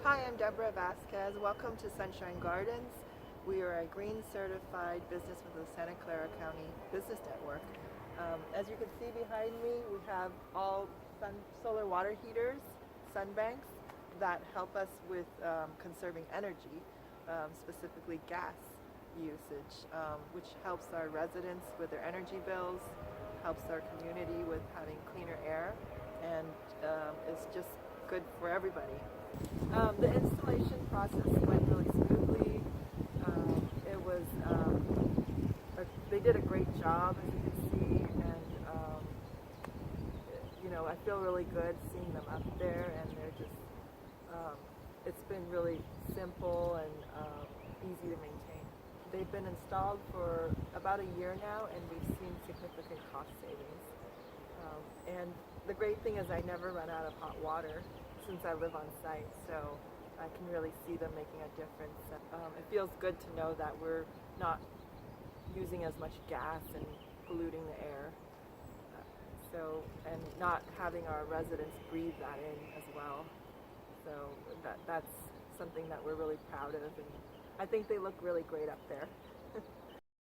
Hi, I'm Deborah Vasquez. Welcome to Sunshine Gardens. We are a green certified business with the Santa Clara County Business Network. As you can see behind me, we have all solar water heaters, sun banks, that help us with conserving energy, specifically gas usage, which helps our residents with their energy bills, helps our community with having cleaner air, and is just good for everybody. The installation process went really smoothly. It was they did a great job, as you can see, and I feel really good seeing them up there, and they're just it's been really simple and easy to maintain. They've been installed for about a year now, and we've seen significant cost savings. And the great thing is I never run out of hot water since I live on site, so I can really see them making a difference. It feels good to know that we're not using as much gas and polluting the air, and not having our residents breathe that in as well. So that's something that we're really proud of, and I think they look really great up there.